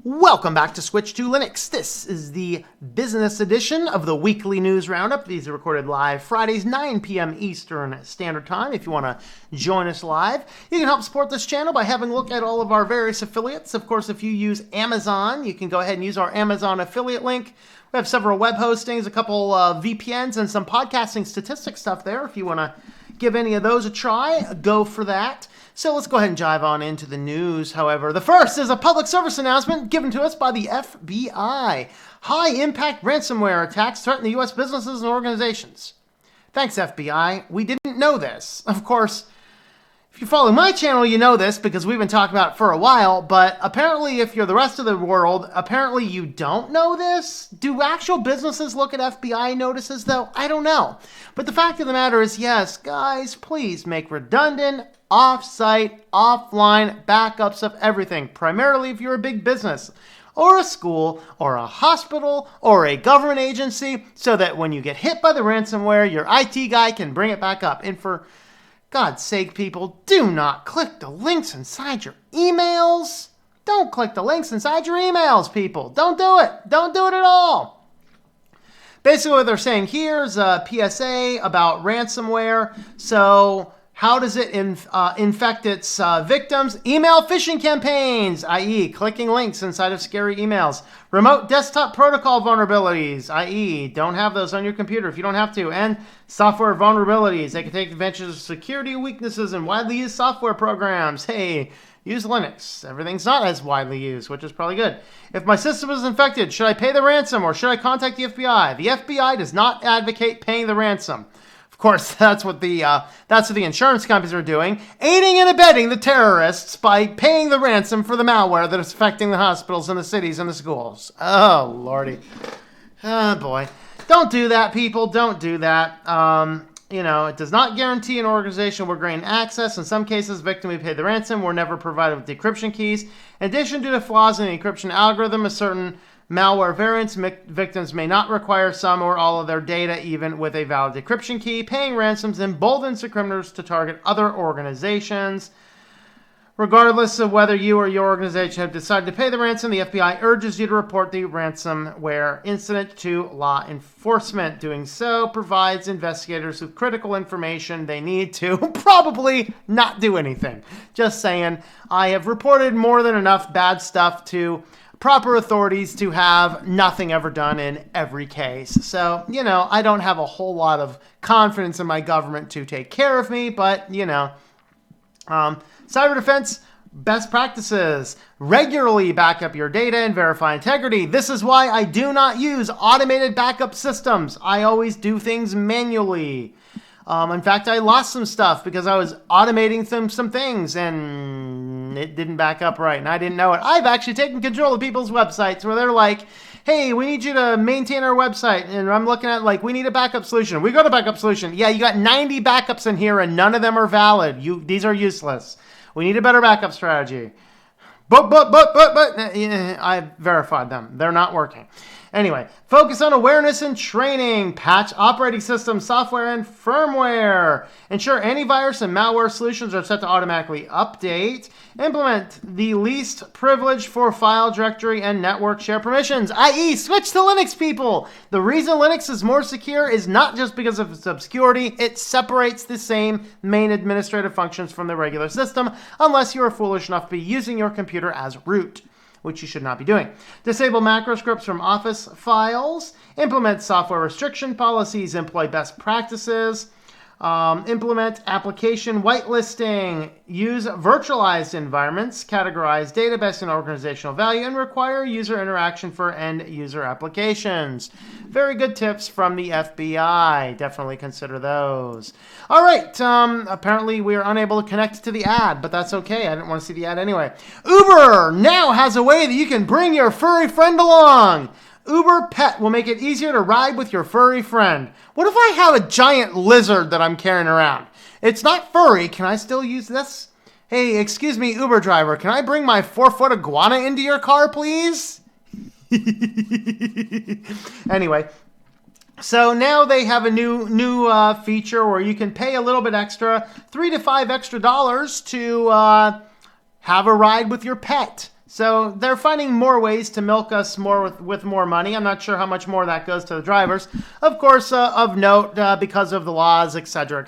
Welcome back to Switch to Linux. This is the business edition of the weekly news roundup. These are recorded live Fridays, 9 p.m. Eastern Standard Time. If you want to join us live, you can help support this channel by having a look at all of our various affiliates. Of course, if you use Amazon, you can go ahead and use our Amazon affiliate link. We have several web hostings, a couple VPNs, and some podcasting statistics stuff there. If you want to give any of those a try, go for that. So let's go ahead and dive on into the news. However, the first is a public service announcement given to us by the FBI. High-impact ransomware attacks threaten the U.S. businesses and organizations. Thanks, FBI. We didn't know this. Of course, if you follow my channel, you know this because we've been talking about it for a while, but apparently if you're the rest of the world, apparently you don't know this. Do actual businesses look at FBI notices, though? I don't know. But the fact of the matter is, yes, guys, please make redundant, off-site, offline backups of everything, primarily if you're a big business or a school or a hospital or a government agency, so that when you get hit by the ransomware, your IT guy can bring it back up. And for God's sake, people, do not click the links inside your emails. Don't click the links inside your emails, people. Don't do it. Don't do it at all. Basically, what they're saying here is a PSA about ransomware. So how does it infect its victims? Email phishing campaigns, i.e. clicking links inside of scary emails. Remote desktop protocol vulnerabilities, i.e. don't have those on your computer if you don't have to. And software vulnerabilities. They can take advantage of security weaknesses in widely used software programs. Hey, use Linux. Everything's not as widely used, which is probably good. If my system is infected, should I pay the ransom or should I contact the FBI? The FBI does not advocate paying the ransom. Of course, that's what the insurance companies are doing, aiding and abetting the terrorists by paying the ransom for the malware that is affecting the hospitals and the cities and the schools. Oh, Lordy. Oh, boy. Don't do that, people. Don't do that. It does not guarantee an organization will gain access. In some cases, the victim who paid the ransom were never provided with decryption keys. In addition, due to flaws in the encryption algorithm, a certain malware variants, victims may not require some or all of their data, even with a valid decryption key. Paying ransoms emboldens the criminals to target other organizations. Regardless of whether you or your organization have decided to pay the ransom, the FBI urges you to report the ransomware incident to law enforcement. Doing so provides investigators with critical information they need to probably not do anything. Just saying, I have reported more than enough bad stuff to proper authorities to have nothing ever done in every case. So, I don't have a whole lot of confidence in my government to take care of me, but, cyber defense best practices. Regularly back up your data and verify integrity. This is why I do not use automated backup systems. I always do things manually. In fact, I lost some stuff because I was automating some things and it didn't back up right and I didn't know it. I've actually taken control of people's websites where they're like, hey, we need you to maintain our website. And I'm looking at we need a backup solution. We got a backup solution. Yeah, you got 90 backups in here and none of them are valid. These are useless. We need a better backup strategy. But, I verified them. They're not working. Anyway, focus on awareness and training. Patch operating system, software, and firmware. Ensure antivirus and malware solutions are set to automatically update. Implement the least privilege for file directory and network share permissions, i.e. switch to Linux, people. The reason Linux is more secure is not just because of its obscurity. It separates the same main administrative functions from the regular system, unless you are foolish enough to be using your computer as root, which you should not be doing. Disable macro scripts from Office files. Implement software restriction policies. Employ best practices. Implement application whitelisting. Use virtualized environments. Categorize data based on organizational value and require user interaction for end user applications. Very good tips from the FBI. Definitely consider those. All right. Apparently we are unable to connect to the ad, but that's okay. I didn't want to see the ad anyway. Uber now has a way that you can bring your furry friend along. Uber Pet will make it easier to ride with your furry friend. What if I have a giant lizard that I'm carrying around? It's not furry. Can I still use this? Hey, excuse me, Uber driver. Can I bring my 4-foot iguana into your car, please? Anyway, so now they have a new feature where you can pay a little bit extra, $3 to $5 extra to have a ride with your pet. So they're finding more ways to milk us more with more money. I'm not sure how much more that goes to the drivers. Of course, of note, because of the laws, etc.,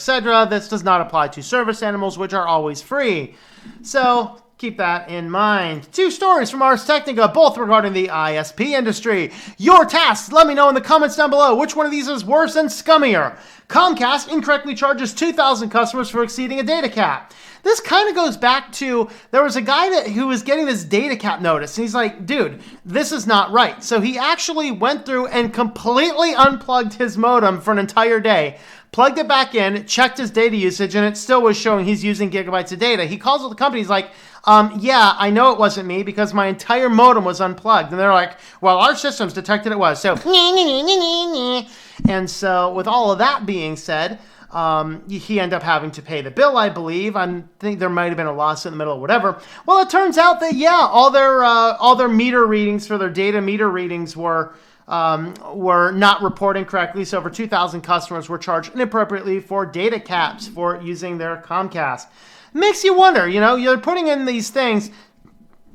this does not apply to service animals, which are always free. So keep that in mind. 2 stories from Ars Technica, both regarding the ISP industry. Your tasks. Let me know in the comments down below which one of these is worse and scummier. Comcast incorrectly charges 2,000 customers for exceeding a data cap. This kind of goes back to, there was a guy who was getting this data cap notice, and he's like, dude, this is not right. So he actually went through and completely unplugged his modem for an entire day, plugged it back in, checked his data usage, and it still was showing he's using gigabytes of data. He calls up the company, he's like, yeah, I know it wasn't me because my entire modem was unplugged. And they're like, well, our systems detected it was. So, and so with all of that being said, he ended up having to pay the bill, I believe. I think there might have been a lawsuit in the middle or whatever. Well, it turns out that, yeah, all their meter readings for their data meter readings were not reporting correctly. So over 2,000 customers were charged inappropriately for data caps for using their Comcast. Makes you wonder, you're putting in these things.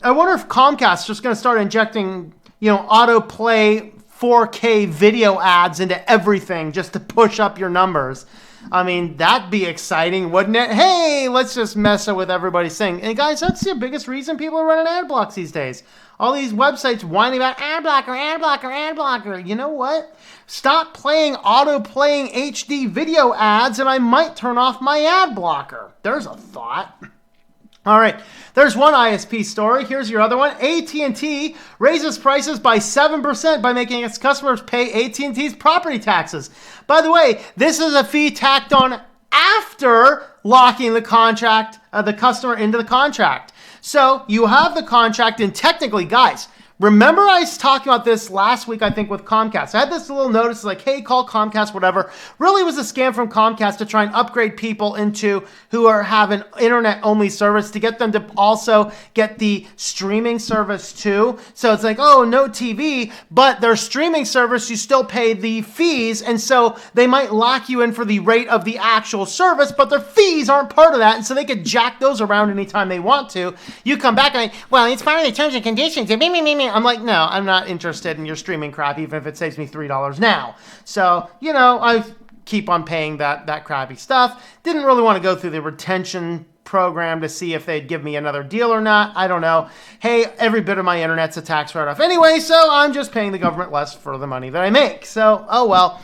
I wonder if Comcast is just going to start injecting, autoplay 4K video ads into everything just to push up your numbers. I mean, that'd be exciting, wouldn't it? Hey, let's just mess with everybody's thing. And guys, that's the biggest reason people are running ad blocks these days. All these websites whining about ad blocker, ad blocker, ad blocker. You know what? Stop playing auto-playing HD video ads and I might turn off my ad blocker. There's a thought. All right, there's one ISP story. Here's your other one. AT&T raises prices by 7% by making its customers pay AT&T's property taxes. By the way, this is a fee tacked on after locking the customer into the contract. So you have the contract, and technically, guys, remember I was talking about this last week, I think, with Comcast. I had this little notice like, hey, call Comcast, whatever. Really was a scam from Comcast to try and upgrade people into who have an internet-only service to get them to also get the streaming service too. So it's like, oh, no TV, but their streaming service, you still pay the fees. And so they might lock you in for the rate of the actual service, but their fees aren't part of that. And so they could jack those around anytime they want to. You come back and, well, it's part of the terms and conditions. I'm like, no, I'm not interested in your streaming crap, even if it saves me $3 now. So, I keep on paying that crappy stuff. Didn't really want to go through the retention program to see if they'd give me another deal or not. I don't know. Hey, every bit of my internet's a tax write-off anyway, so I'm just paying the government less for the money that I make. So, oh well.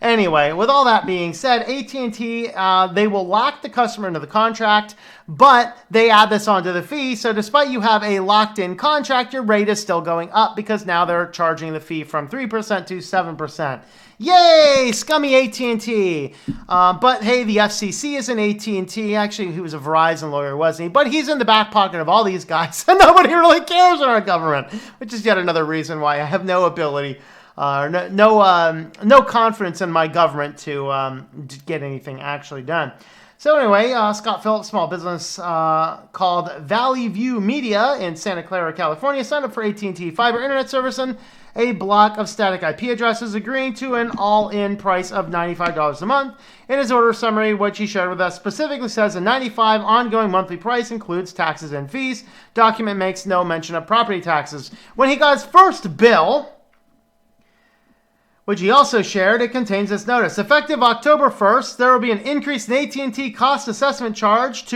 Anyway, with all that being said, AT&T, they will lock the customer into the contract, but they add this onto the fee. So despite you have a locked-in contract, your rate is still going up because now they're charging the fee from 3% to 7%. Yay, scummy AT&T. But hey, the FCC is an AT&T. Actually, he was a Verizon lawyer, wasn't he? But he's in the back pocket of all these guys, and nobody really cares in our government, which is yet another reason why I have no ability no confidence in my government to get anything actually done. So anyway, Scott Phillips, small business called Valley View Media in Santa Clara, California, signed up for AT&T fiber internet service and a block of static IP addresses, agreeing to an all-in price of $95 a month. In his order summary, which he shared with us, specifically says a $95 ongoing monthly price includes taxes and fees. Document makes no mention of property taxes. When he got his first bill, which he also shared, it contains this notice. Effective October 1st, there will be an increase in AT&T cost assessment charge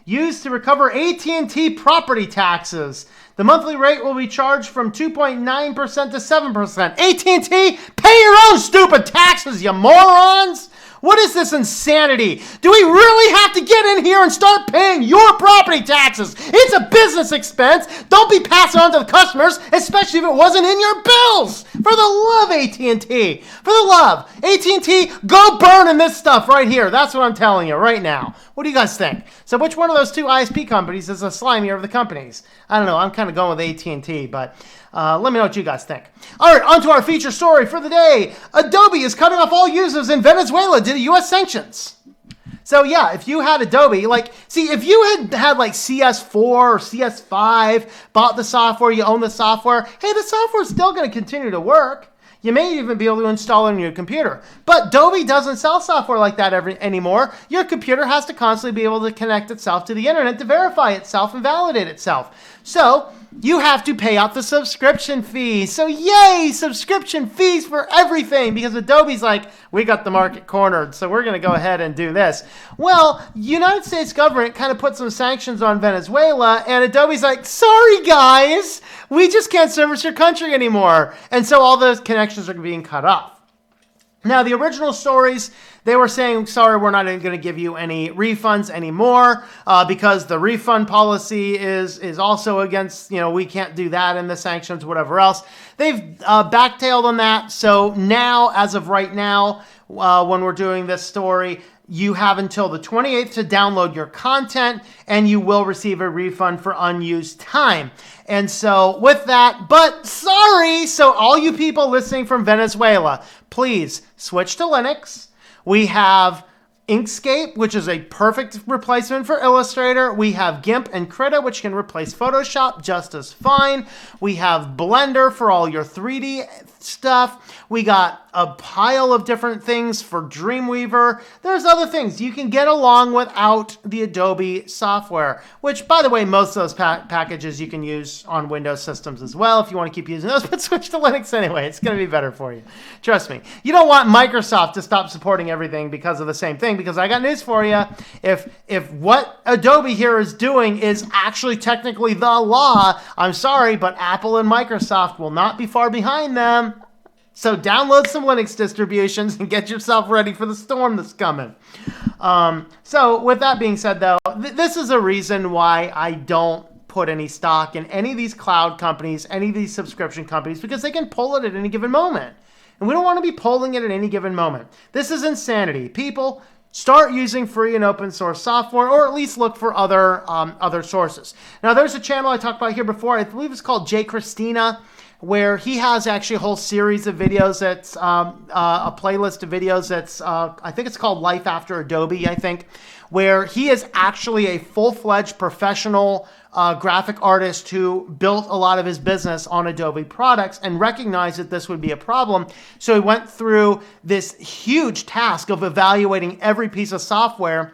used to recover AT&T property taxes. The monthly rate will be charged from 2.9% to 7%. AT&T, pay your own stupid taxes, you morons! What is this insanity? Do we really have to get in here and start paying your property taxes? It's a business expense. Don't be passing on to the customers, especially if it wasn't in your bills. For the love, AT&T. For the love. AT&T, go burn in this stuff right here. That's what I'm telling you right now. What do you guys think? So which one of those two ISP companies is the slimier of the companies? I don't know. I'm kind of going with AT&T, but let me know what you guys think. All right, on to our feature story for the day. Adobe is cutting off all users in Venezuela due to U.S. sanctions. So yeah, if you had Adobe, if you had like CS4 or CS5, bought the software, you own the software, hey, the software's still going to continue to work. You may even be able to install it on your computer. But Adobe doesn't sell software like that anymore. Your computer has to constantly be able to connect itself to the internet to verify itself and validate itself. So you have to pay out the subscription fee. So yay, subscription fees for everything, because Adobe's like, we got the market cornered, so we're going to go ahead and do this. Well, United States government kind of put some sanctions on Venezuela, and Adobe's like, sorry guys, we just can't service your country anymore. And so all those connections are being cut off. Now, the original stories, they were saying, sorry, we're not going to give you any refunds anymore because the refund policy is also against, we can't do that in the sanctions, whatever else. They've backtailed on that. So now, as of right now, when we're doing this story, you have until the 28th to download your content, and you will receive a refund for unused time. And so with that, but sorry, so all you people listening from Venezuela, please switch to Linux. We have Inkscape, which is a perfect replacement for Illustrator. We have GIMP and Krita, which can replace Photoshop just as fine. We have Blender for all your 3D stuff. We got a pile of different things for Dreamweaver. There's other things. You can get along without the Adobe software, which, by the way, most of those packages you can use on Windows systems as well if you want to keep using those, but switch to Linux anyway. It's going to be better for you. Trust me. You don't want Microsoft to stop supporting everything because of the same thing, because I got news for you. If what Adobe here is doing is actually technically the law, I'm sorry, but Apple and Microsoft will not be far behind them. So download some Linux distributions and get yourself ready for the storm that's coming. So with that being said, though, this is a reason why I don't put any stock in any of these cloud companies, any of these subscription companies, because they can pull it at any given moment. And we don't want to be pulling it at any given moment. This is insanity. People, start using free and open source software, or at least look for other sources. Now, there's a channel I talked about here before. I believe it's called Jay Christina, where he has actually a whole series of videos that's a playlist of videos that's, I think it's called Life After Adobe, I think, where he is actually a full-fledged professional graphic artist who built a lot of his business on Adobe products and recognized that this would be a problem. So he went through this huge task of evaluating every piece of software,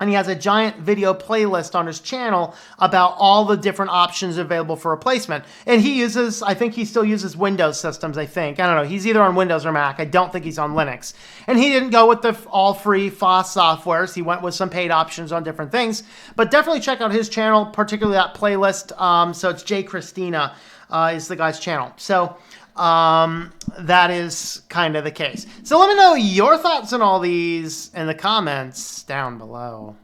and he has a giant video playlist on his channel about all the different options available for replacement. And he uses, I think he still uses Windows systems, I think. I don't know. He's either on Windows or Mac. I don't think he's on Linux. And he didn't go with the all-free FOSS softwares. He went with some paid options on different things. But definitely check out his channel, particularly that playlist. So it's Jay Christina is the guy's channel. So that is kind of the case. So let me know your thoughts on all these in the comments down below.